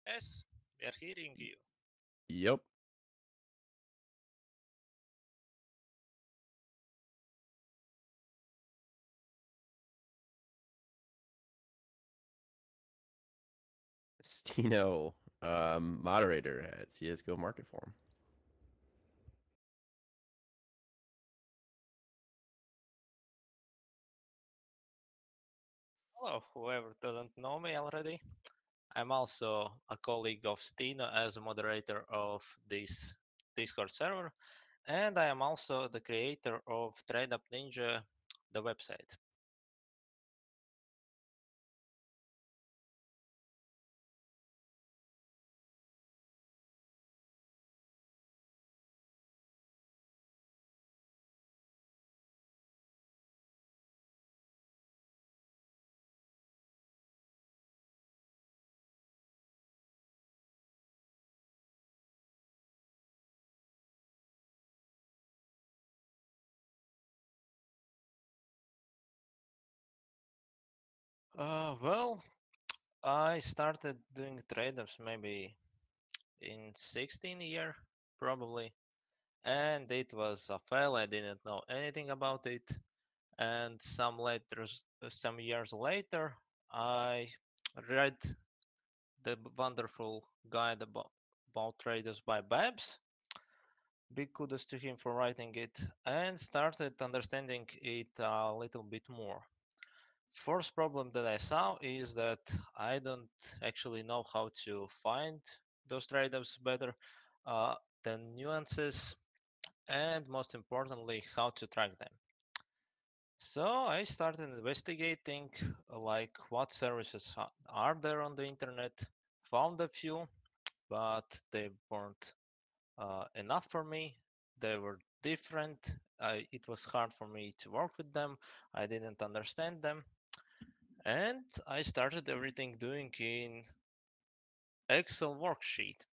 Yes, we are hearing you. Yep. Steeno, moderator at csgo Market Forum. Hello, whoever doesn't know me already. I'm also a colleague of Steeno as a moderator of this Discord server, and I am also the creator of tradeup.ninja, the website. Well, I started doing tradeups maybe in 16 year, probably, and it was a fail. I didn't know anything about it, and some years later, I read the wonderful guide about traders by Babs. Big kudos to him for writing it and started understanding it a little bit more. First problem that I saw is that I don't actually know how to find those trade-offs better, uh, the nuances, and most importantly, how to track them. So I started investigating like what services are there on the internet, found a few, but they weren't enough for me. They were different. It was hard for me to work with them. I didn't understand them. And I started everything doing in Excel worksheet.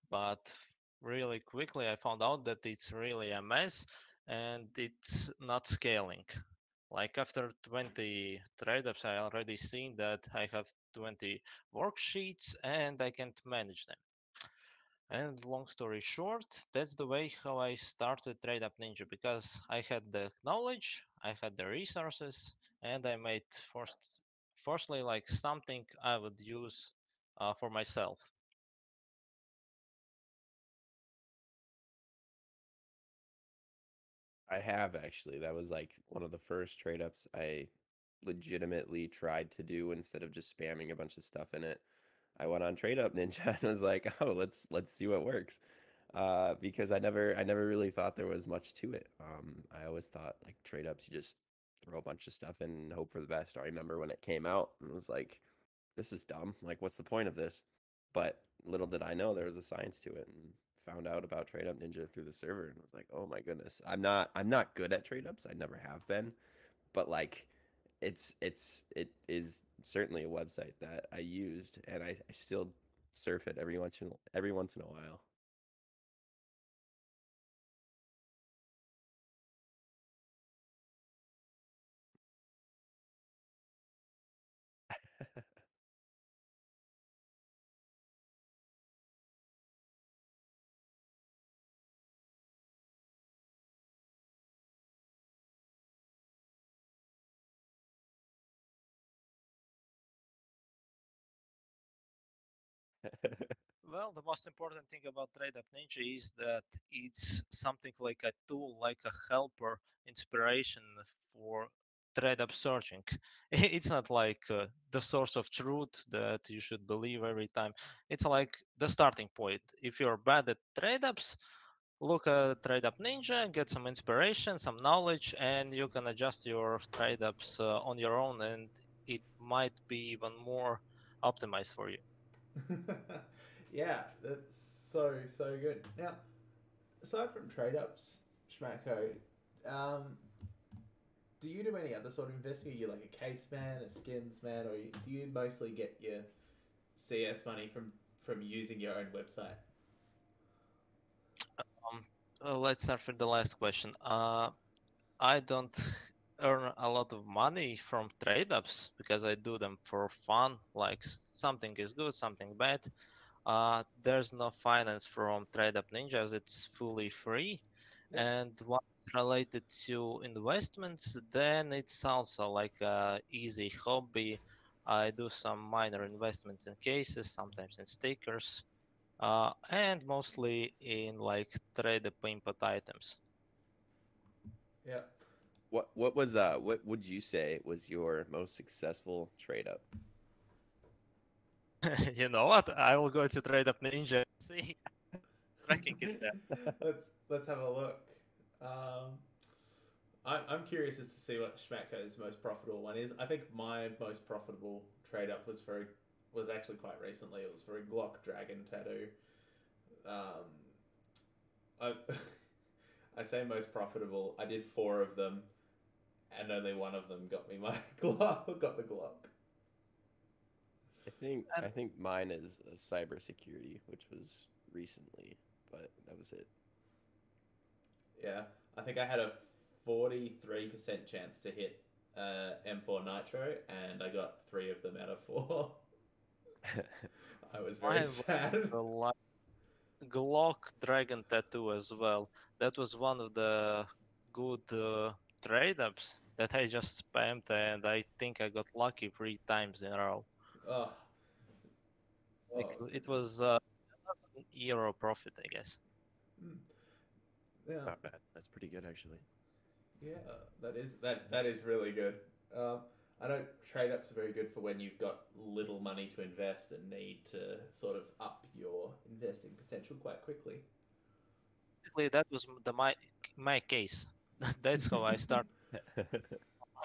But really quickly, I found out that it's really a mess and it's not scaling. Like after 20 trade-ups, I already seen that I have 20 worksheets and I can't manage them. And long story short, that's the way how I started TradeUp.ninja because I had the knowledge, I had the resources, and I made firstly like something I would use for myself. I have actually. That was like one of the first trade ups I legitimately tried to do instead of just spamming a bunch of stuff in it. I went on Trade Up Ninja and was like, "Oh, let's see what works." Because I never really thought there was much to it. I always thought like trade ups, you just throw a bunch of stuff in and hope for the best. I remember when it came out and was like, "This is dumb. Like, what's the point of this?" But little did I know there was a science to it, and found out about Trade Up Ninja through the server, and was like, "Oh my goodness, I'm not good at trade ups. I never have been, but like." It is certainly a website that I used, and I still surf it every once in a while. Well, the most important thing about TradeUp.ninja is that it's something like a tool, like a helper, inspiration for TradeUp searching. It's not like the source of truth that you should believe every time. It's like the starting point. If you're bad at TradeUps, look at TradeUp.ninja, get some inspiration, some knowledge, and you can adjust your TradeUps on your own, and it might be even more optimized for you. Yeah, that's so good. Now, aside from trade ups, Schmatko, um, do you do any other sort of investing? Are you like a case man, a skins man, or do you mostly get your CS money from using your own website? Um, let's start with the last question. I don't earn a lot of money from trade ups because I do them for fun. Like something is good, something bad. There's no finance from tradeup.ninja. It's fully free. Yep. And what's related to investments, then it's also like a easy hobby. I do some minor investments in cases, sometimes in stickers, and mostly in like tradeup input items. Yep. What would you say was your most successful trade up? You know what? I will go to tradeup.ninja and see. Tracking it there. Let's have a look. Um, I'm curious as to see what Schmatko's most profitable one is. I think my most profitable trade up was actually quite recently. It was for a Glock Dragon tattoo. Um, I I say most profitable. I did four of them, and only one of them got me my Glock. Got the Glock. I think mine is cybersecurity, which was recently, but that was it. Yeah, I think I had a 43% chance to hit M4 Nitro, and I got three of them out of four. I was very Mine was sad. the Glock Dragon tattoo as well. That was one of the good trade ups that I just spammed, and I think I got lucky 3 times in a row. Oh, Like oh it goodness. was euro profit, I guess. Mm. Yeah, Not bad. That's pretty good actually. yeah, that is really good. Um, I know trade ups are very good for when you've got little money to invest and need to sort of up your investing potential quite quickly. Basically, that was my case. That's how I started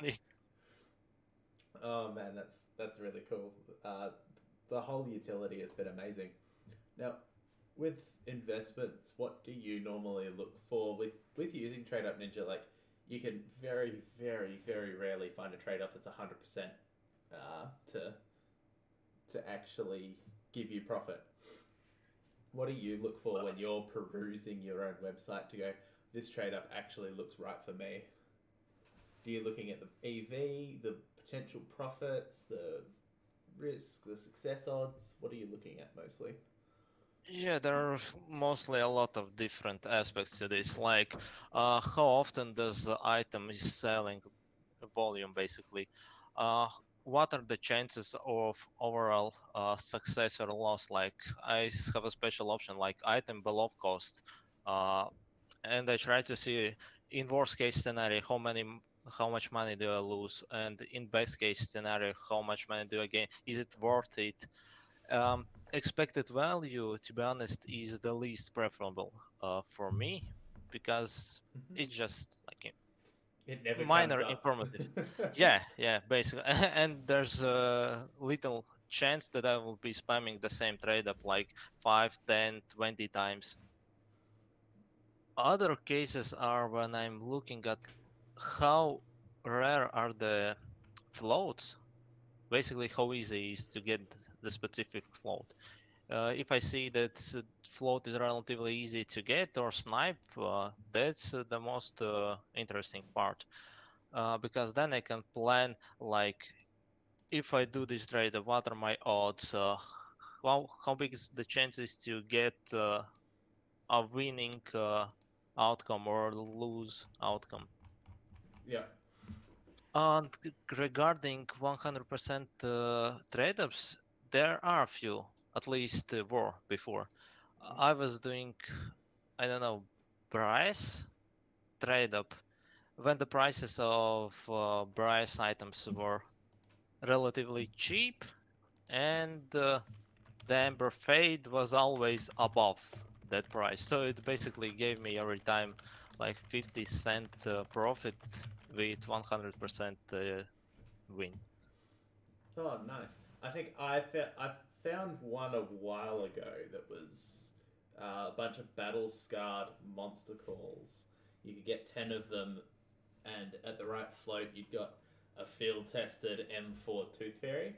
money. Oh man, that's really cool. The whole utility has been amazing. Now, with investments, what do you normally look for with using TradeUp Ninja? Like, you can very, very, very rarely find a trade up that's 100% to actually give you profit. What do you look for when you're perusing your own website to go, this trade up actually looks right for me? Do you looking at the EV, the potential profits, the risk, the success odds? What are you looking at mostly? Yeah, there are mostly a lot of different aspects to this, like how often does the item is selling volume, basically. Uh, what are the chances of overall success or loss? Like I have a special option like item below cost, uh, and I try to see in worst case scenario how much money do I lose, and in best case scenario how much money do I gain. Is it worth it? Expected value, to be honest, is the least preferable for me because Mhm. it's just like It never comes minor up. informative. Yeah, basically. And there's a little chance that I will be spamming the same trade up like 5, 10, 20 times. Other cases are when I'm looking at how rare are the floats, basically how easy it is to get the specific float. If I see that float is relatively easy to get or snipe, that's the most interesting part. Because then I can plan like if I do this trade, what are my odds? How big is the chances to get a winning outcome or lose outcome? Yeah. And regarding 100% trade ups, there are a few, at least were before. I was doing, I don't know, price trade up when the prices of price items were relatively cheap, and the Amber Fade was always above that price. So it basically gave me every time like 50 cent profit with 100% win. Oh, nice. I think I found one a while ago that was a bunch of battle scarred monster calls. You could get 10 of them, and at the right float, you'd got a field tested M4 Tooth Fairy.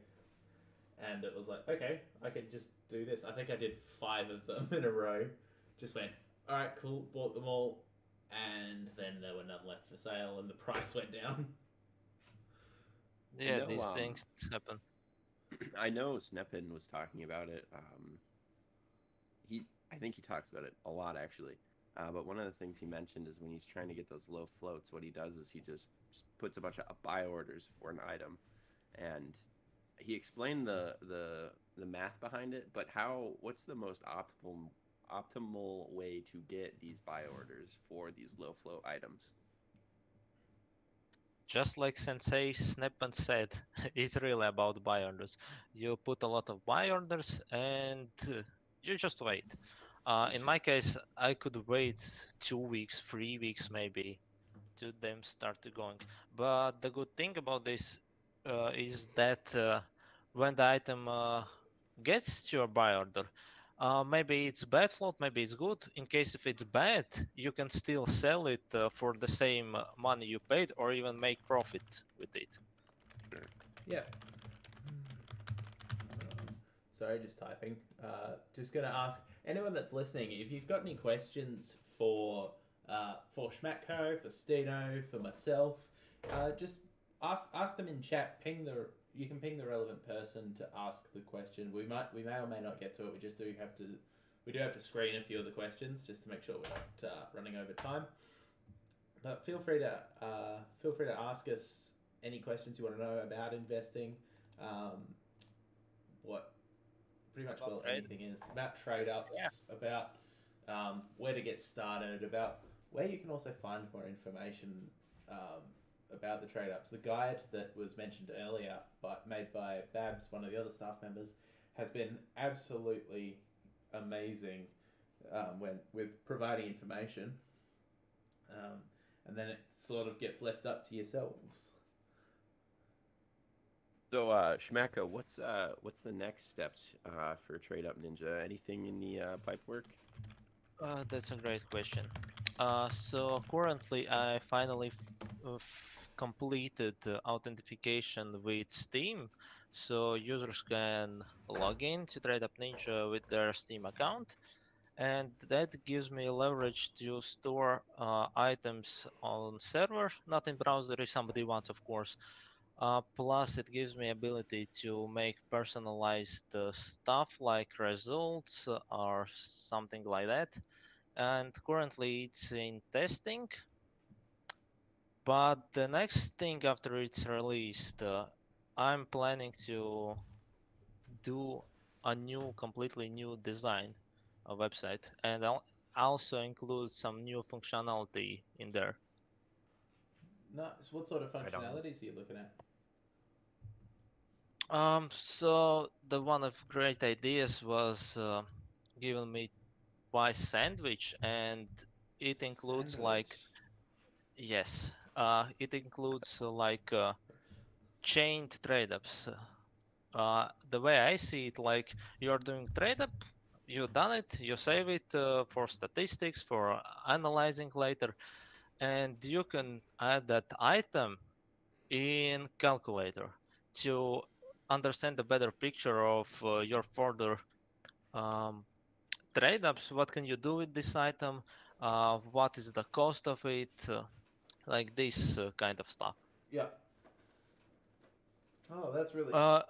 And it was like, okay, I could just do this. I think I did five of them in a row. Just went, all right, cool, bought them all, and then there were none left for sale, and the price went down. I Yeah, know these things happen. I know Snepin was talking about it. I think he talks about it a lot actually. But one of the things he mentioned is when he's trying to get those low floats, what he does is he just puts a bunch of buy orders for an item, and he explained the math behind it. But what's the most optimal way to get these buy orders for these low float items? Just like Sensei Snapman said, it's really about buy orders. You put a lot of buy orders and you just wait. In my case, I could wait 2 weeks, 3 weeks maybe to them start going. But the good thing about this is that when the item gets to your buy order, maybe it's bad float, maybe it's good. In case if it's bad, you can still sell it for the same money you paid, or even make profit with it. Sure. Yeah. Sorry, just typing. Just gonna ask anyone that's listening if you've got any questions for Schmatko, for Steeno, for myself. Just ask them in chat. You can ping the relevant person to ask the question. We may or may not get to it. We do have to screen a few of the questions just to make sure we're not running over time. But feel free to ask us any questions you want to know about investing. What pretty much About anything is about tradeups, Yeah. about where to get started, about where you can also find more information about the tradeups. The guide that was mentioned earlier, but made by Babs, one of the other staff members, has been absolutely amazing with providing information, and then it sort of gets left up to yourselves. So, Schmacko, what's the next steps for tradeup.ninja? Anything in the pipe work? That's a great question. So currently, I finally completed authentication with Steam, so users can log in to tradeup.ninja with their Steam account, and that gives me leverage to store items on server, not in browser if somebody wants, of course. Plus, it gives me ability to make personalized stuff like results or something like that. And currently, it's in testing. But the next thing after it's released, I'm planning to do a completely new design of website, and I'll also include some new functionality in there. Nice. What sort of Right on. functionalities are you looking at? So the one of great ideas was given me by Sandwich, and it includes like, Sandwich. yes, it includes chained trade-ups. The way I see it, like you're doing trade-up, you've done it, you save it for statistics, for analyzing later, and you can add that item in calculator to understand a better picture of your further um, trade-ups. What can you do with this item? What is the cost of it? Like this kind of stuff. Yeah. Oh, that's really. Uh,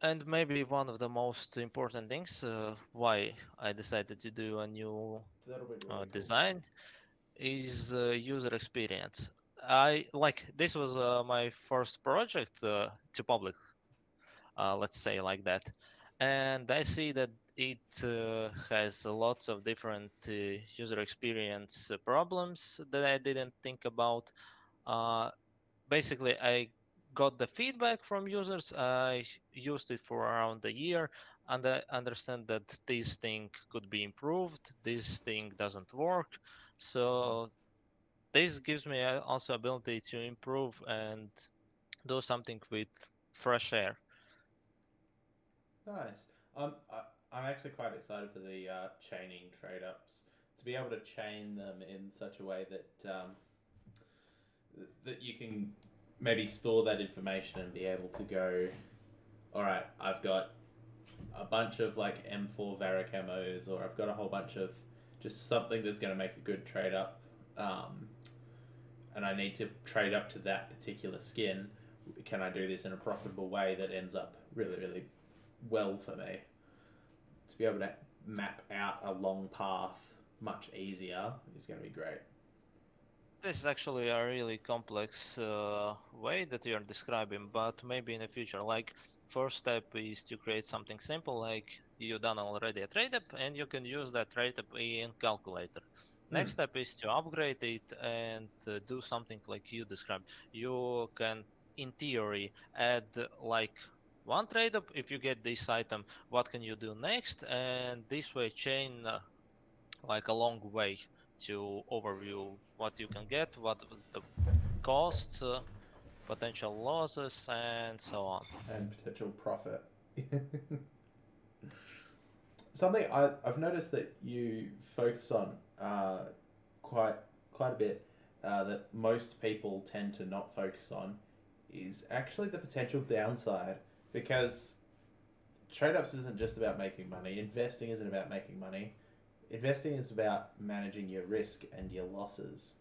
and maybe one of the most important things why I decided to do a new That'll be really cool. design is user experience. This was my first project to public, let's say like that, and I see that it has lots of different user experience problems that I didn't think about. Uh, Basically, I got the feedback from users. I used it for around a year, and I understand that this thing could be improved. This thing doesn't work, so this gives me also ability to improve and do something with fresh air. Nice. I'm actually quite excited for the chaining trade ups to be able to chain them in such a way that you can maybe store that information and be able to go, all right, I've got a bunch of like M4 Varric MOs, or I've got a whole bunch of just something that's going to make a good trade up, and I need to trade up to that particular skin. Can I do this in a profitable way that ends up really, really well for me? To be able to map out a long path much easier is going to be great. This is actually a really complex way that you're describing, but maybe in the future, like first step is to create something simple, like you done already a tradeup, and you can use that tradeup in calculator. Mm. Next step is to upgrade it and do something like you described. You can, in theory, add like one tradeup. If you get this item, what can you do next? And this way chain like a long way to overview what you can get, what was the costs, potential losses, and so on. And potential profit. Something I've noticed that you focus on quite a bit that most people tend to not focus on is actually the potential downside, because trade ups isn't just about making money. Investing isn't about making money. Investing is about managing your risk and your losses.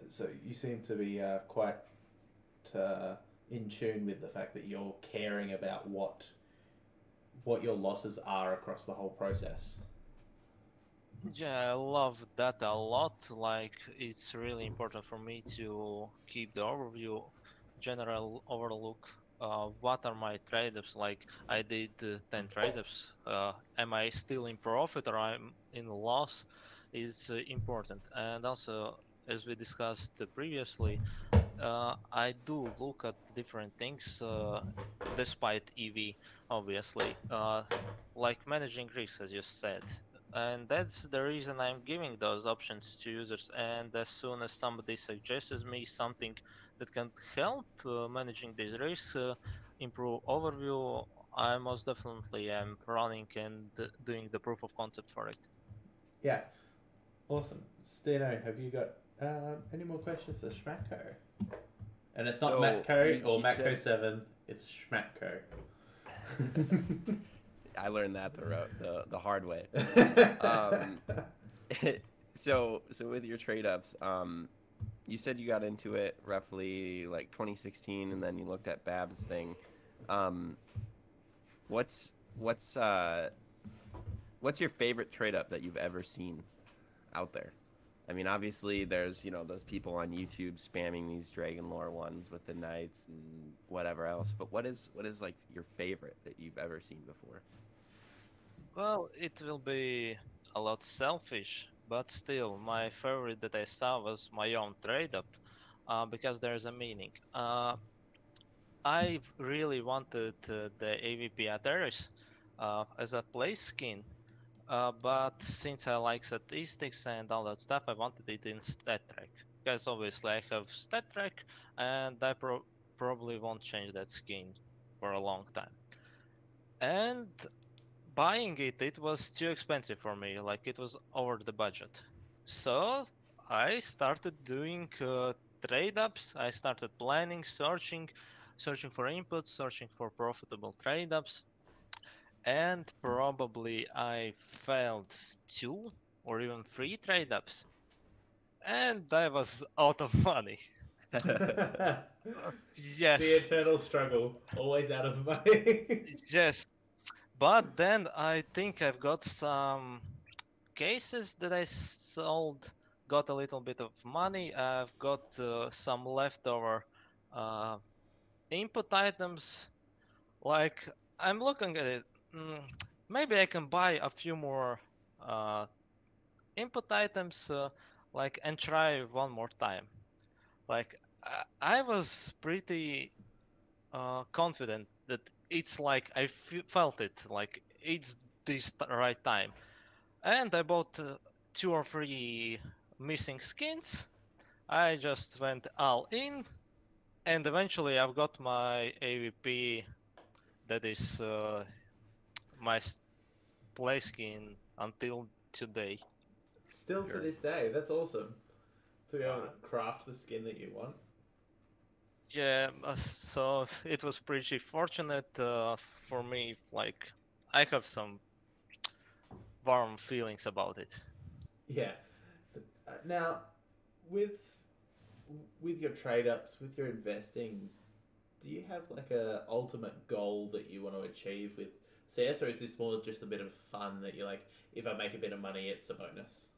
So you seem to be quite in tune with the fact that you're caring about what your losses are across the whole process. Yeah, I love that a lot. Like, it's really important for me to keep the overview, general overlook. What are my trade-ups? Like, I did 10 trade-ups. Am I still in profit or I'm in loss? Is important. And also, as we discussed previously, I do look at different things despite EV, obviously, like managing risks, as you said. And that's the reason I'm giving those options to users. And as soon as somebody suggests me something that can help managing these risks, improve overview, I most definitely am running and doing the proof of concept for it. Yeah, awesome. Steeno, have you got any more questions for Schmatko? And it's not So Matko or you Matko said 7, it's Schmatko. I learned that the hard way. Um, so with your trade ups, you said you got into it roughly like 2016, and then you looked at Bab's thing. Um, what's what's uh, what's your favorite trade up that you've ever seen out there? I mean, obviously, there's those people on YouTube spamming these Dragon Lore ones with the knights and whatever else. But what is like your favorite that you've ever seen before? Well, it will be a lot selfish, but still, my favorite that I saw was my own trade up, because there's a meaning. I really wanted the AVP Ateris as a play skin, but since I like statistics and all that stuff, I wanted it in stat track. Because obviously I have stat track, and I probably won't change that skin for a long time. And buying it was too expensive for me, like it was over the budget. So I started doing trade ups. I started planning, searching for inputs, searching for profitable trade ups, and probably I failed two or even three trade ups, and I was out of money. The Yes, eternal struggle, always out of money. yes. But then I think I've got some cases that I sold, got a little bit of money. I've got some leftover uh, input items. Like, I'm looking at it. Mm, maybe I can buy a few more uh, input items, like, and try one more time. Like, I was pretty confident that it's like I felt it. Like, it's this right time. And I bought two or three missing skins. I just went all in, and eventually I've got my AVP that is my play skin until today. Still to Sure. this day, that's awesome. To be able Uh, to craft the skin that you want. Yeah, so it was pretty fortunate for me. Like, I have some warm feelings about it. Yeah. Now, with your trade ups, with your investing, do you have like a ultimate goal that you want to achieve with, CS, or is this more just a bit of fun that you're like, if I make a bit of money, it's a bonus?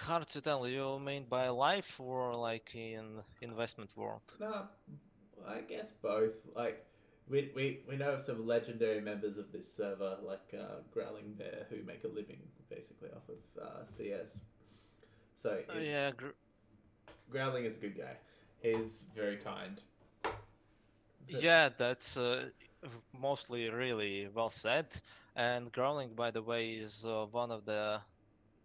Hard to tell. You mean by life or like in investment world? No, I guess both. Like, we know of some legendary members of this server, like Growling Bear, who make a living basically off of CS. So Yeah, Growling is a good guy. He's very kind. But yeah, that's mostly really well said. And Growling, by the way, is one of the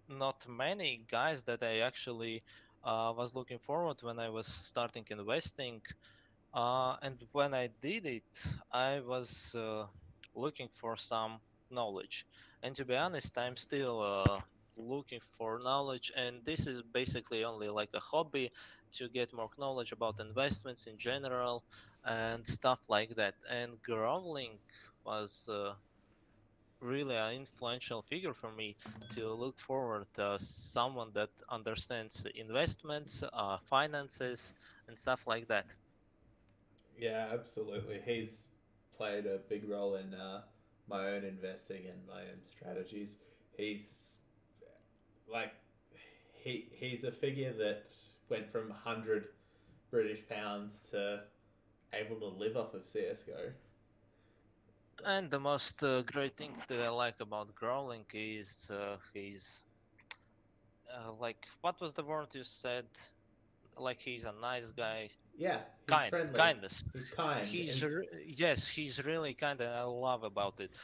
not many guys that I actually was looking forward when I was starting investing. And when I did it, I was looking for some knowledge. And to be honest, I'm still looking for knowledge. And this is basically only like a hobby to get more knowledge about investments in general and stuff like that. And growling was really an influential figure for me to look forward someone that understands investments, finances, and stuff like that. yeah, absolutely. He's played a big role in my own investing and my own strategies. He's like he's a figure that went from 100 British pounds to able to live off of CS:GO. And the most great thing that I like about Growling is his like what was the word you said? Like he's a nice guy, Yeah, he's friendly. kindness. He's kind. He's yes, he's really kind, and I love about it.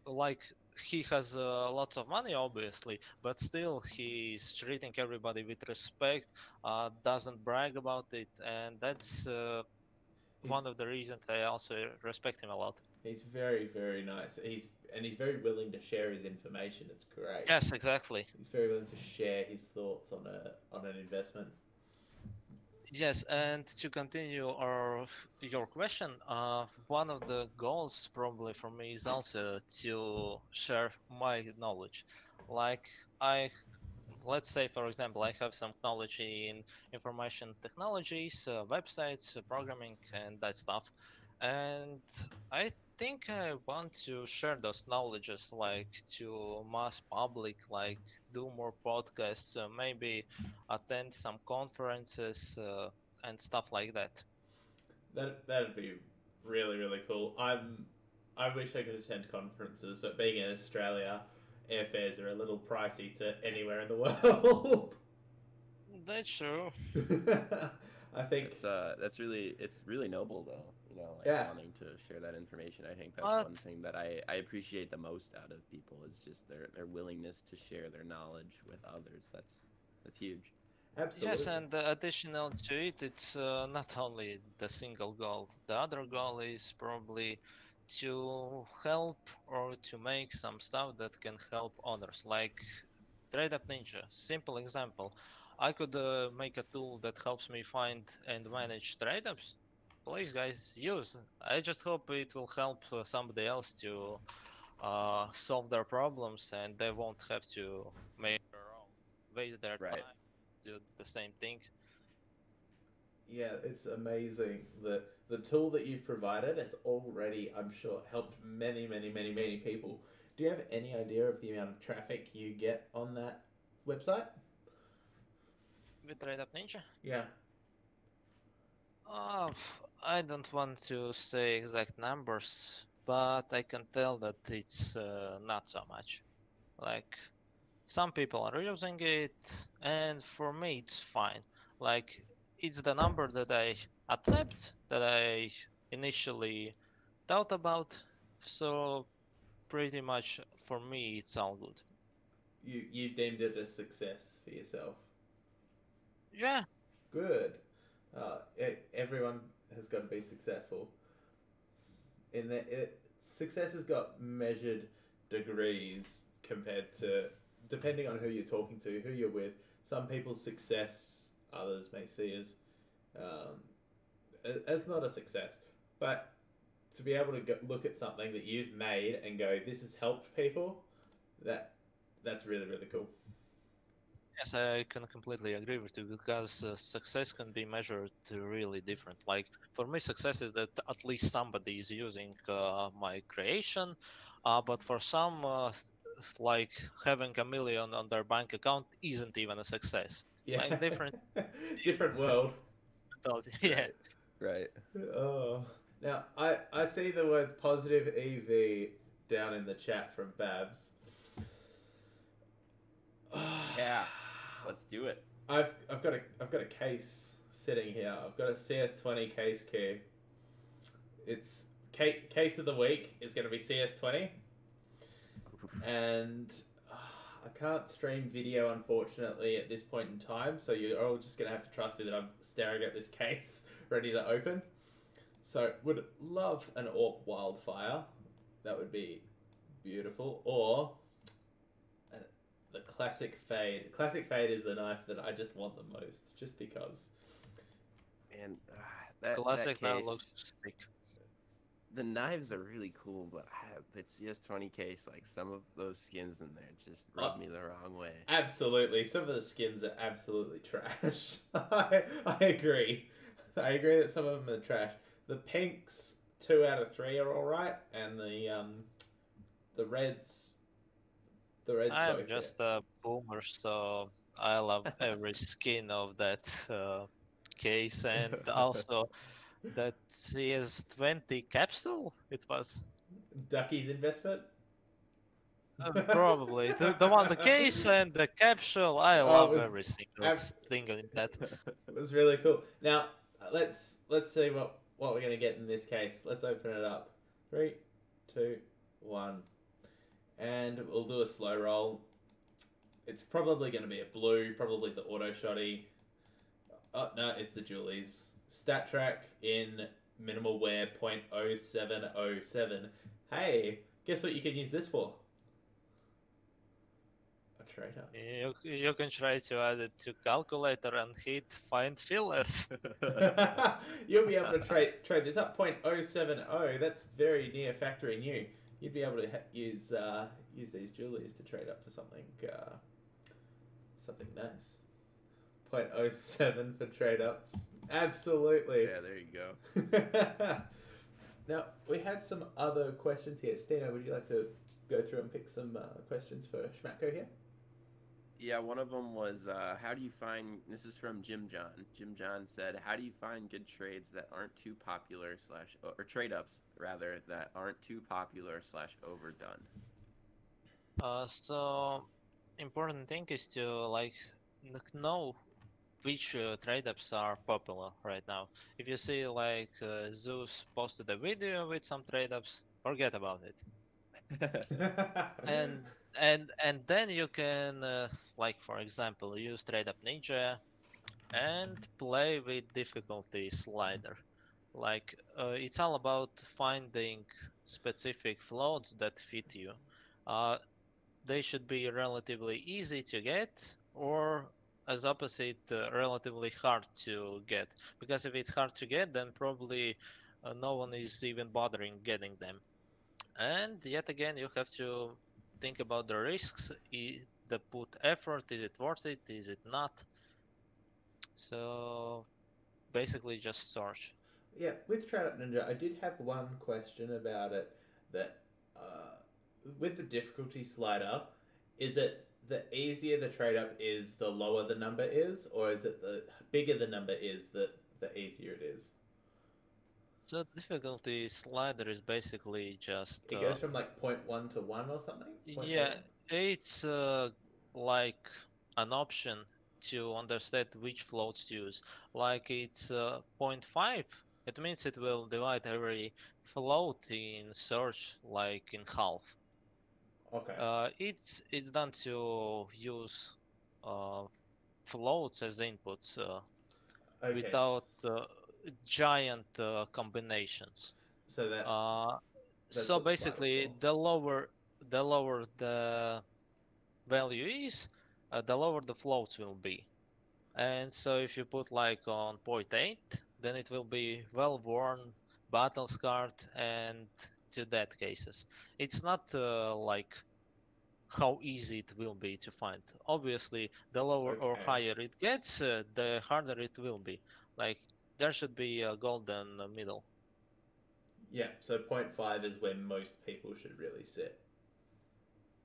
Like he has lots of money, obviously, but still he's treating everybody with respect. Doesn't brag about it, and that's he's one of the reasons I also respect him a lot. he's very nice. He's very willing to share his information. It's great. Yes, exactly. He's very willing to share his thoughts on an investment. Yes, and to continue your question, one of the goals probably for me is also to share my knowledge. Like I, let's say for example, I have some knowledge in information technologies, websites, programming, and that stuff, and I think I want to share those knowledges like to mass public, like do more podcasts, maybe attend some conferences and stuff like that. That'd be really cool. I wish I could attend conferences, but being in Australia, airfares are a little pricey to anywhere in the world. That's true. I think That's really, it's really noble though. You know, like Yeah. wanting to share that information. I think that's But one thing that I appreciate the most out of people is just their willingness to share their knowledge with others. That's huge. yes, absolutely. and additional to it, it's not only the single goal. The other goal is probably to help or to make some stuff that can help others, like tradeup.ninja. Simple example. I could make a tool that helps me find and manage tradeups. Please, guys, use. I just hope it will help somebody else to solve their problems and they won't have to make their own, waste their Right. time, do the same thing. Yeah, it's amazing. The tool that you've provided has already, I'm sure, helped many people. Do you have any idea of the amount of traffic you get on that website? With tradeup.ninja? Yeah. Uh, I don't want to say exact numbers, but I can tell that it's not so much. Like, some people are using it, and for me, it's fine. Like, it's the number that I accept, that I initially thought about, so pretty much for me, it's all good. You deemed it a success for yourself. Yeah, Good. Everyone has got to be successful. In that, success has got measured degrees compared to depending on who you're talking to, who you're with. Some people's success, others may see as not a success, but to be able to look at something that you've made and go, "This has helped people," that that's really cool. Yes, I can completely agree with you because success can be measured really different. Like for me, success is that at least somebody is using my creation, but for some, like having a million on their bank account isn't even a success. Yeah. Like different Different world. mentality. Yeah. Right. Right. Oh. Now, I see the words positive EV down in the chat from Babs. Yeah. Let's do it. I've got a case sitting here. I've got a CS20 case key. It's case of the week is going to be CS20, and I can't stream video unfortunately at this point in time. So you're all just going to have to trust me that I'm staring at this case ready to open. So would love an AWP wildfire. That would be beautiful. Or the classic fade. Classic fade is the knife that I just want the most, just because. And that Classic now case, looks sick. the knives are really cool, but the CS20 case, like some of those skins in there, just rub me the wrong way. Absolutely, some of the skins are absolutely trash. I agree. I agree that some of them are trash. The pinks, 2 out of 3 are all right, and the reds, I'm both. just a boomer, so I love every skin of that case, and also that CS20 capsule. It was Ducky's investment. probably the one, the case and the capsule. I Oh, love every single ab- thing in that. it was really cool. Now let's see what we're gonna get in this case. Let's open it up. 3, 2, 1, and we'll do a slow roll. It's probably gonna be a blue, probably the auto shotty. Oh no, it's the Julie's stat track in minimal wear 0.0707. Hey, guess what you can use this for? A trader. You can try to add it to calculator and hit find fillers. You'll be able to trade this up 0.070. That's very near factory new. You'd be able to use these Julies to trade up for something nice. 0.07 for trade ups. Absolutely. Yeah, there you go. Now we had some other questions here. Steeno, would you like to go through and pick some questions for 6matko here? Yeah, one of them was, how do you find, this is from Jim John. Jim John said, how do you find good trades that aren't too popular or trade ups, rather, that aren't too popular / overdone? So important thing is to like know which trade-ups are popular right now. If you see like Zeus posted a video with some trade-ups, forget about it. And and then you can like for example use tradeup.ninja and play with difficulty slider. Like it's all about finding specific floats that fit you. Uh, they should be relatively easy to get, or as opposite, relatively hard to get. Because if it's hard to get, then probably no one is even bothering getting them. And yet again, you have to think about the risks. The put effort, is it worth it? Is it not? So basically, just search. Yeah, with Tradeup Ninja, I did have one question about it. That with the difficulty slider, is it the easier the trade up is, the lower the number is, or is it the bigger the number is, the easier it is? So difficulty slider is basically just It goes from like 0.1 to 1 or something? yeah, 0.01? it's like an option to understand which floats to use. Like it's zero point 0.5, it means it will divide every float in search like in half. Okay. It's done to use uh, floats as inputs Okay. without giant combinations. So Uh, that's so what the slider's basically, for. the lower the value is, the lower the floats will be. And so if you put like on point 8, then it will be well worn, battle scarred, and to death cases. It's not like how easy it will be to find. Obviously, the lower or Okay. higher it gets, the harder it will be. Like there should be a golden middle. Yeah, so 0.5 is where most people should really sit.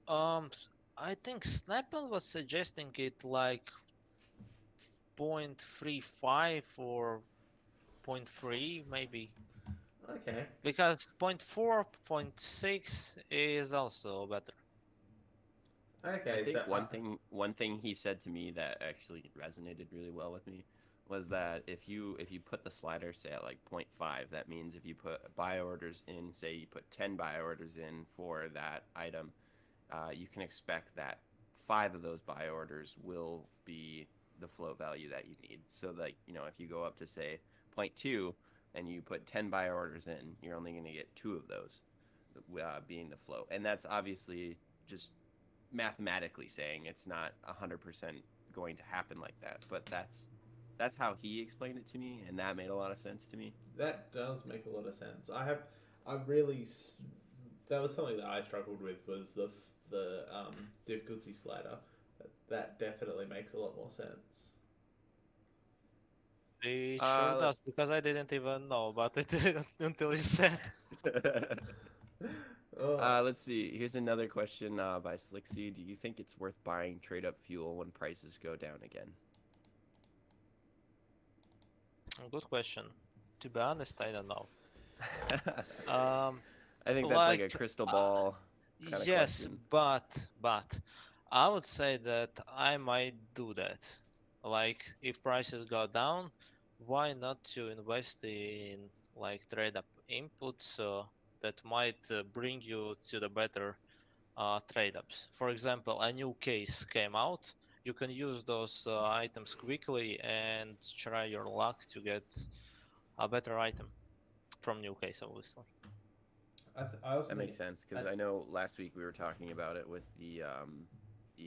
I think Snapple was suggesting it like 0.35 or 0.3 maybe, Okay. because 0.4, 0.6 is also better. I Okay, so think one thing he said to me that actually resonated really well with me was that if you put the slider say at like point 0.5, that means if you put buy orders in, say you put 10 buy orders in for that item, you can expect that 5 of those buy orders will be the flow value that you need. So like, if you go up to say point 0.2 and you put 10 buy orders in, you're only going to get 2 of those being the flow. And that's obviously just mathematically saying it's not 100% going to happen like that, but that's how he explained it to me, and that made a lot of sense to me. that does make a lot of sense. That was something that I struggled with was the difficulty slider. That definitely makes a lot more sense. It sure Let- does, because I didn't even know about it until you said. Oh, let's see. Here's another question by Slicksy. Do you think it's worth buying trade up fuel when prices go down again? Good question. To be honest, I don't know. Um, I think that's like a like, crystal uh, ball kind of yes, question. but I would say that I might do that. Like, if prices go down, why not to invest in like trade up inputs that might bring you to the better trade ups. For example, a new case came out. You can use those items quickly and try your luck to get a better item from new case, obviously. I also That think makes sense because I know last week we were talking about it with the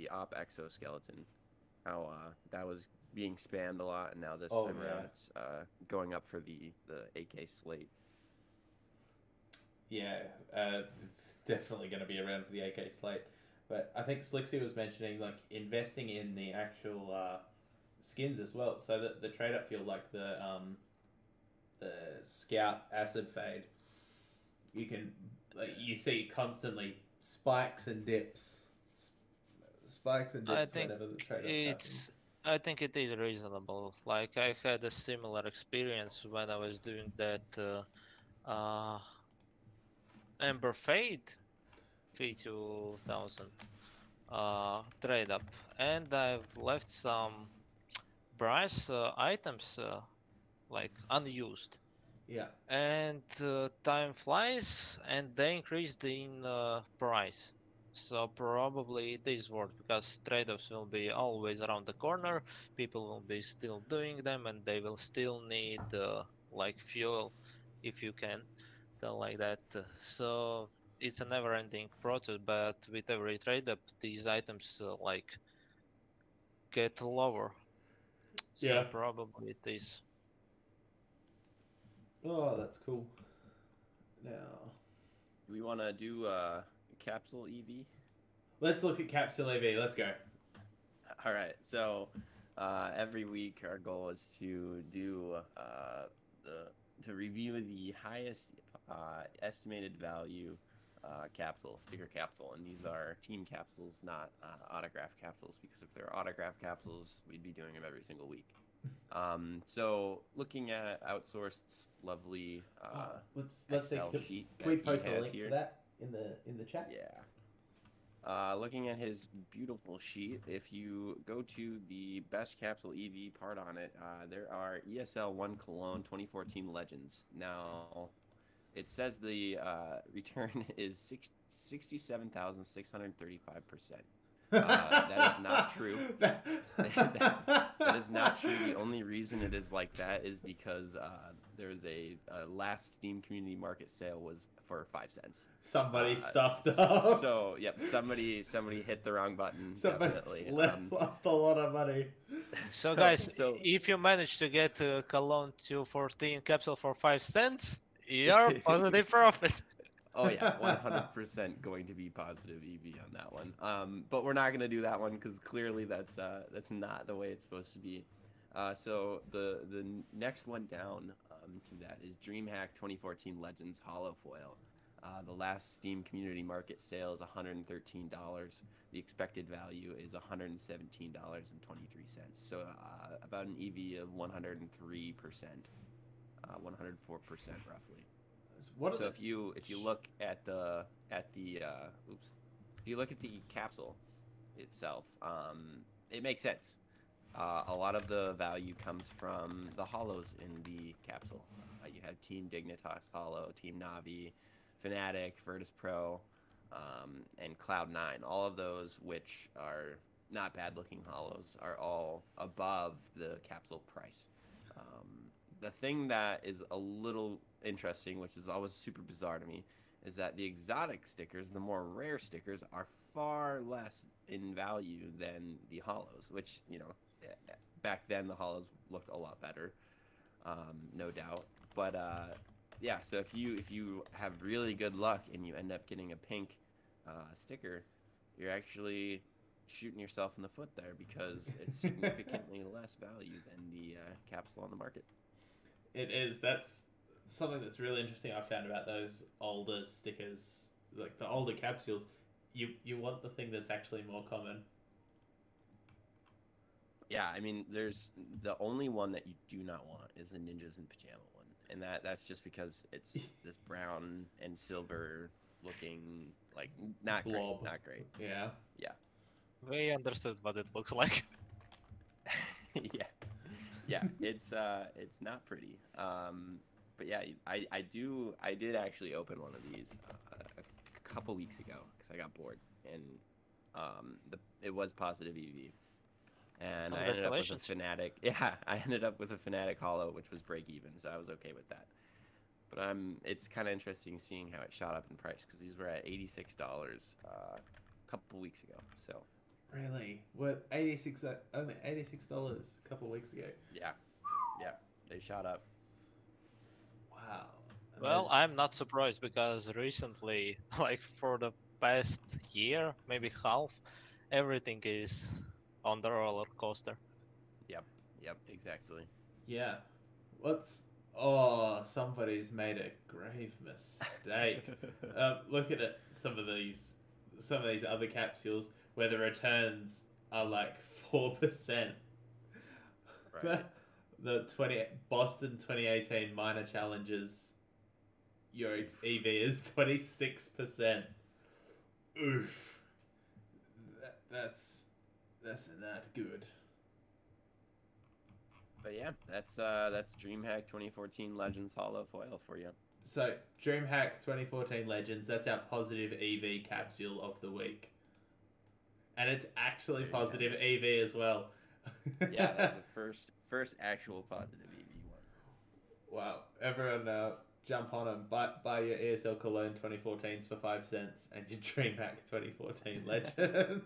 op exoskeleton, how that was being spammed a lot, and now this Oh, time around yeah. it's going up for the AK slate. Yeah, it's definitely going to be around for the AK slate. But I think Slicksy was mentioning like investing in the actual skins as well, so that the trade up fuel, like the Scout Acid Fade, you can like you see constantly spikes and I dips think whenever the trade ups happen. it's I think it is reasonable. Like I had a similar experience when I was doing that Ember Fade V2000 trade up, and I've left some brass items like unused, Yeah, and time flies and they increased in price, so probably it is worth, because trade-offs will be always around the corner, people will be still doing them and they will still need like fuel, if you can tell like that. So it's a never-ending process, but with every trade-up these items like get lower, so yeah. probably it is. Oh, that's cool. Now Do we want to do capsule EV? let's look at Capsule EV. Let's go. All right. So every week our goal is to do the to review the highest estimated value sticker capsule, and these are team capsules, not autograph capsules, because if they're autograph capsules, we'd be doing them every single week. So looking at Outsourced's lovely Let's see. Excel Can, sheet can we that he post a has link here. to that in the chat? Yeah. Looking at his beautiful sheet, if you go to the best capsule EV part on it, there are ESL 1 Cologne 2014 Legends. Now, it says the return is 67,635%. That is not true. That is not true. The only reason it is like that is because there's a last Steam Community Market sale was for 5 cents. Somebody stuffed up. So yep, somebody hit the wrong button. Somebody Definitely. lost a lot of money. So guys, so if you manage to get Cologne 214 capsule for 5 cents, you're positive profit. Oh yeah, 100% going to be positive EV on that one. But we're not gonna do that one because clearly that's not the way it's supposed to be. So the next one down to that is DreamHack 2014 Legends Hollow Foil. The last Steam Community Market sale is $113. The expected value is $117.23. So about an EV of 103%, 104% roughly. So if you look at the if you look at the capsule itself, it makes sense. A lot of the value comes from the hollows in the capsule. You have Team Dignitas Hollow, Team Navi, Fnatic, Virtus Pro, and Cloud9. All of those, which are not bad-looking hollows, are all above the capsule price. The thing that is a little interesting, which is always super bizarre to me, is that the exotic stickers, the more rare stickers, are far less in value than the hollows, which, you know, back then the hollows looked a lot better, no doubt. But yeah, so if you have really good luck and you end up getting a pink sticker, you're actually shooting yourself in the foot there because it's significantly less value than the capsule on the market. It is. That's something that's really interesting I found about those older stickers, like the older capsules. You want the thing that's actually more common. Yeah, I mean, there's the only one that you do not want is the Ninjas in Pajama one, and that's just because it's this brown and silver looking, like, not Blob. great, not great. Yeah. Yeah. We understood what it looks like. Yeah, it's not pretty. But yeah, I did actually open one of these a couple weeks ago because I got bored, and it was positive EV, and I ended up with a Fnatic. Yeah, I ended up with a Fnatic Hollow, which was break even, so I was okay with that. But it's kind of interesting seeing how it shot up in price because these were at $86 a couple weeks ago. So. Really? What? Only $86 a couple of weeks ago. Yeah, they shot up. Wow. And Well, I'm not surprised because recently, like for the past year, maybe half, everything is on the roller coaster. Yep, exactly. Yeah. Oh, somebody's made a grave mistake. Look at it. Some of these other capsules where the returns are like 4%. Right. The Boston 2018 minor challenges, your EV is 26%. Oof. That's not good. But yeah, that's DreamHack 2014 Legends Hollow Foil for you. So DreamHack 2014 Legends, that's our positive EV capsule of the week. And it's actually positive EV as well. Yeah, that's the first actual positive EV one. Wow. Everyone jump on and buy your ESL Cologne 2014s for 5 cents and your DreamHack 2014 Legends.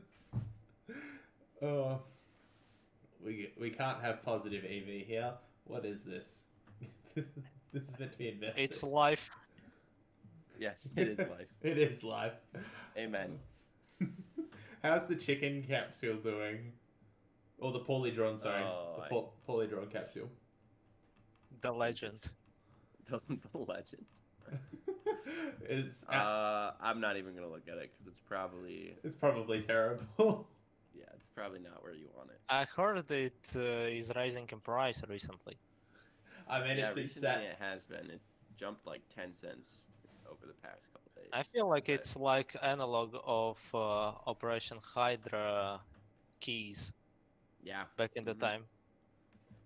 Oh, we can't have positive EV here. What is this? This is meant to be invested. It's life. Yes, it is life. It is life. Amen. How's the chicken capsule doing? Or the poorly drawn, sorry. The poorly drawn capsule. The legend. The legend. I'm not even gonna look at it because it's probably terrible. Yeah, it's probably not where you want it. I heard it is rising in price recently. I mean, yeah, it's been recently it has been. It jumped like 10 cents over the past couple days. I feel like it's like analog of Operation Hydra keys. Yeah. Back in the time.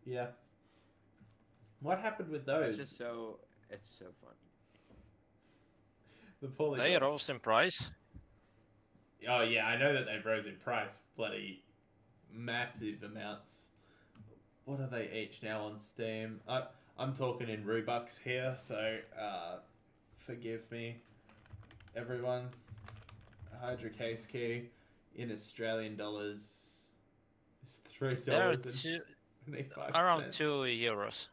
Yeah. What happened with those? It's so funny. The poorly they rose in price. Oh yeah, I know that they rose in price, bloody massive amounts. What are they each now on Steam? I'm talking in Rubucks here, so forgive me, everyone. Hydra case key in Australian dollars is $3. Around €2.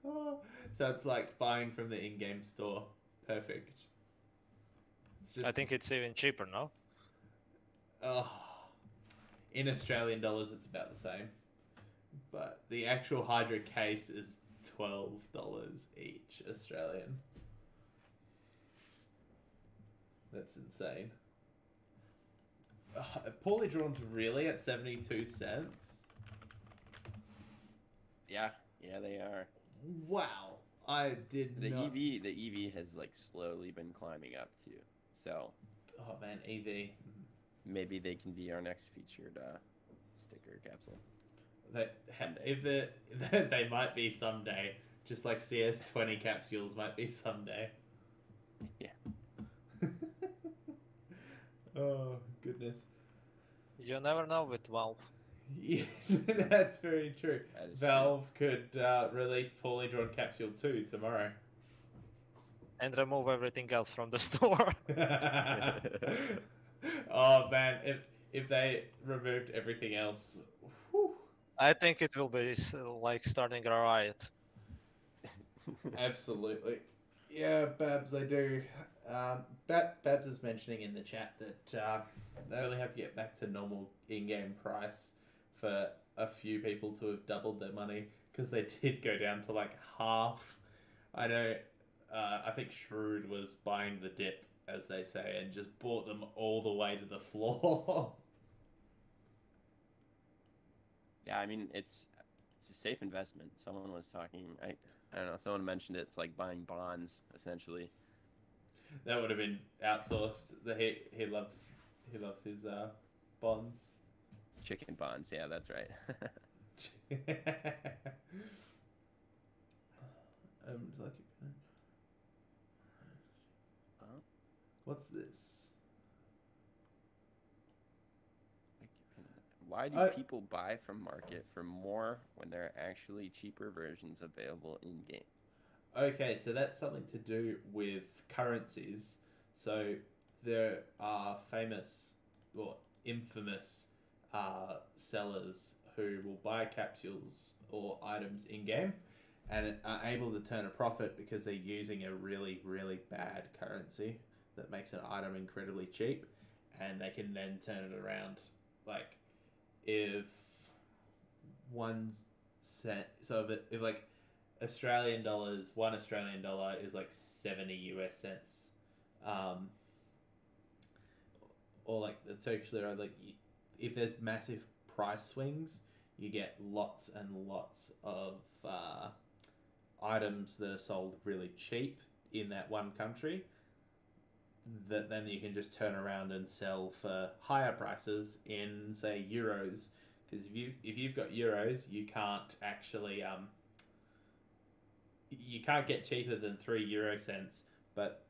Oh, so it's like buying from the in-game store. Perfect. It's just I think it's even cheaper, no? oh, in Australian dollars, it's about the same. But the actual Hydra case is $12 each Australian. That's insane. Poorly Drawn's really at 72 cents? Yeah, they are. Wow. I did The not... EV has like slowly been climbing up too. So Oh man, EV. maybe they can be our next featured sticker capsule. If they might be someday, just like CS20 capsules might be someday. Yeah. Oh goodness. You never know with Valve. Yeah, that's very true. That is Valve could release Poorly Drawn Capsule 2 tomorrow. And remove everything else from the store. Oh man, if they removed everything else, whew. I think it will be like starting a riot. Absolutely. Yeah, Babs, they do. Babs is mentioning in the chat that they only have to get back to normal in-game price for a few people to have doubled their money, because they did go down to like half. I know, I think Shrewd was buying the dip, as they say, and just bought them all the way to the floor. Yeah, I mean it's a safe investment. Someone was talking. I don't know. Someone mentioned it's like buying bonds essentially. That would have been outsourced. He loves his bonds. Chicken bonds. Yeah, that's right. What's this? Why do people buy from market for more when there are actually cheaper versions available in game? Okay, so that's something to do with currencies. So there are famous or infamous sellers who will buy capsules or items in game and are able to turn a profit because they're using a really, really bad currency that makes an item incredibly cheap, and they can then turn it around. Like, if if like Australian dollars, $1 Australian dollar is like 70 US cents, or like the Turkish lira, like if there's massive price swings, you get lots and lots of items that are sold really cheap in that one country that then you can just turn around and sell for higher prices in, say, euros. Because if you've got euros, you can't actually you can't get cheaper than 3 euro cents. But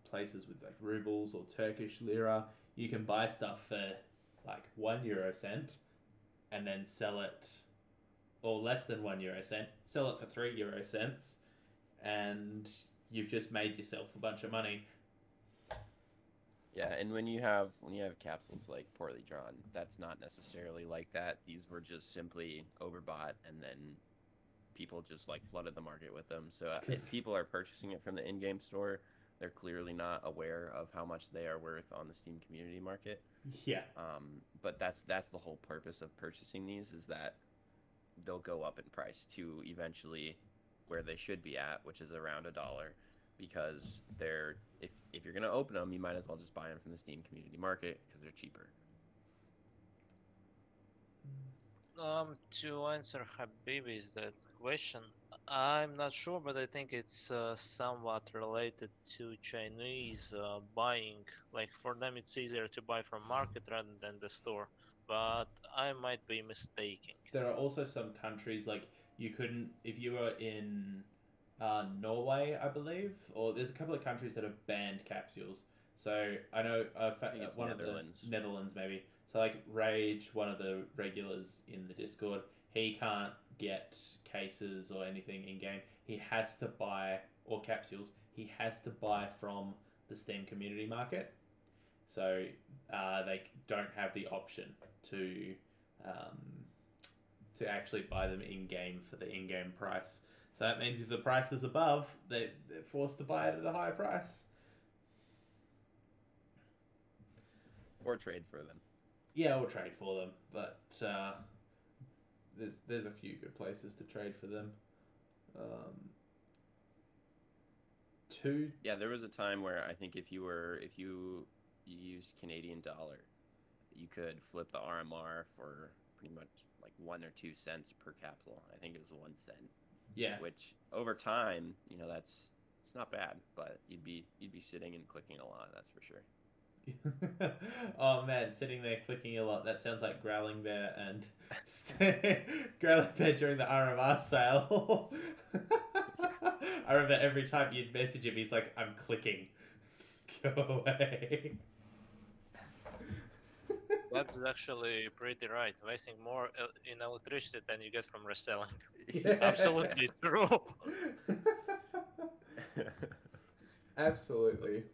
places with like rubles or Turkish lira, you can buy stuff for like 1 euro cent and then sell it, or less than 1 euro cent, sell it for 3 euro cents, and you've just made yourself a bunch of money. Yeah, and when you have capsules like Poorly Drawn, that's not necessarily like that. These were just simply overbought, and then people just like flooded the market with them. So if people are purchasing it from the in-game store, they're clearly not aware of how much they are worth on the Steam community market. Yeah. But that's the whole purpose of purchasing these, is that they'll go up in price to eventually where they should be at, which is around $1. Because they're if you're gonna open them, you might as well just buy them from the Steam community market because they're cheaper. To answer Habibi's that question, I'm not sure, but I think it's somewhat related to Chinese buying. Like for them, it's easier to buy from market rather than the store. But I might be mistaken. There are also some countries, like you couldn't, if you were in Norway, I believe, or there's a couple of countries that have banned capsules. So I know one Netherlands. of the Netherlands maybe. So like Rage, one of the regulars in the Discord, he can't get cases or anything in game. He has to buy, or capsules. He has to buy from the Steam community market. So they don't have the option to actually buy them in game for the in-game price. So that means if the price is above, they're forced to buy it at a higher price. or trade for them. Yeah, we'll trade for them, but there's a few good places to trade for them. Two. Yeah, there was a time where I think if you used Canadian dollar, you could flip the RMR for pretty much like 1 or 2 cents per capsule. I think it was 1 cent. Yeah. Which over time, it's not bad, but you'd be sitting and clicking a lot, that's for sure. Oh man, sitting there clicking a lot. That sounds like Growling Bear and Growling Bear during the RMR sale. I remember every time you'd message him, he's like, "I'm clicking. Go away." That's actually pretty right. Wasting more in electricity than you get from reselling. Yeah. Absolutely true. Absolutely.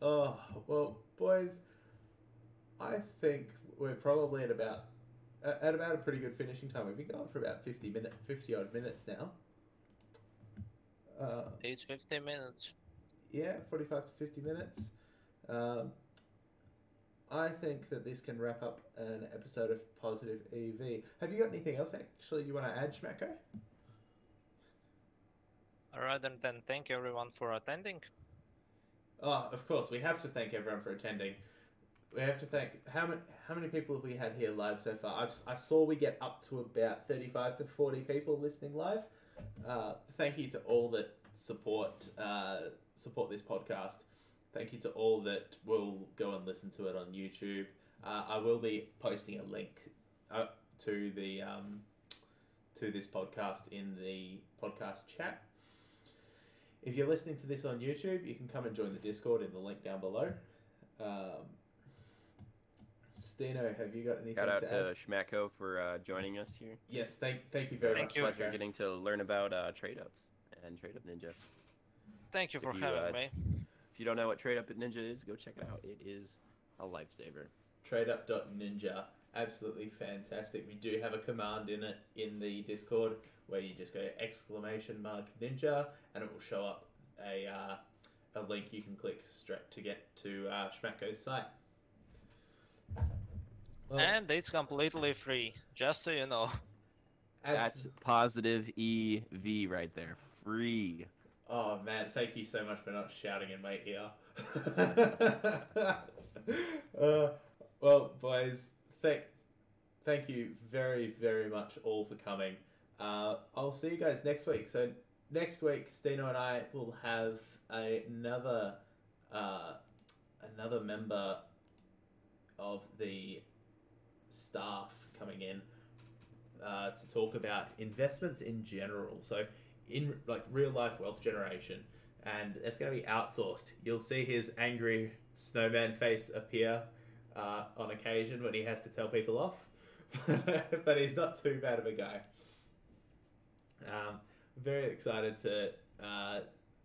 Oh, well, boys, I think we're probably at about a pretty good finishing time. We've been going for about 50 odd minutes now. It's 50 minutes. Yeah, 45 to 50 minutes. I think that this can wrap up an episode of Positive EV. Have you got anything else actually you want to add, SchMatko? Rather than thank everyone for attending. Oh, of course, we have to thank everyone for attending. We have to thank how many people have we had here live so far? I saw we get up to about 35 to 40 people listening live. Thank you to all that support this podcast. Thank you to all that will go and listen to it on YouTube. I will be posting a link to this podcast in the podcast chat. If you're listening to this on YouTube, you can come and join the Discord in the link down below. Steeno, have you got anything Shout out to to add? SchMatko for joining us here. Yes, thank you very Thank much. you. Pleasure getting to learn about TradeUps and TradeUp.ninja. Thank you for If you, having me. If you don't know what TradeUp.ninja is, go check it out. It is a lifesaver. Tradeup.ninja, absolutely fantastic. We do have a command in it in the Discord where you just go !ninja and it will show up a link you can click straight to get to SchMatko's site. Well, And it's completely free, just so you know. That's positive EV right there. Free. Oh man, thank you so much for not shouting in my ear. Well, boys, thank you very, very much all for coming. I'll see you guys next week. So next week, Steeno and I will have another member of the staff coming in to talk about investments in general. So in like real life wealth generation, and it's going to be outsourced. You'll see his angry snowman face appear on occasion when he has to tell people off, but he's not too bad of a guy. Very excited to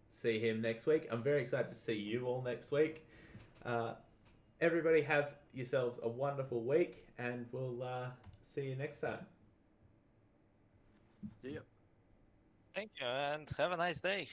see him next week. I'm very excited to see you all next week. Everybody have yourselves a wonderful week, and we'll see you next time. See ya. Thank you, and have a nice day.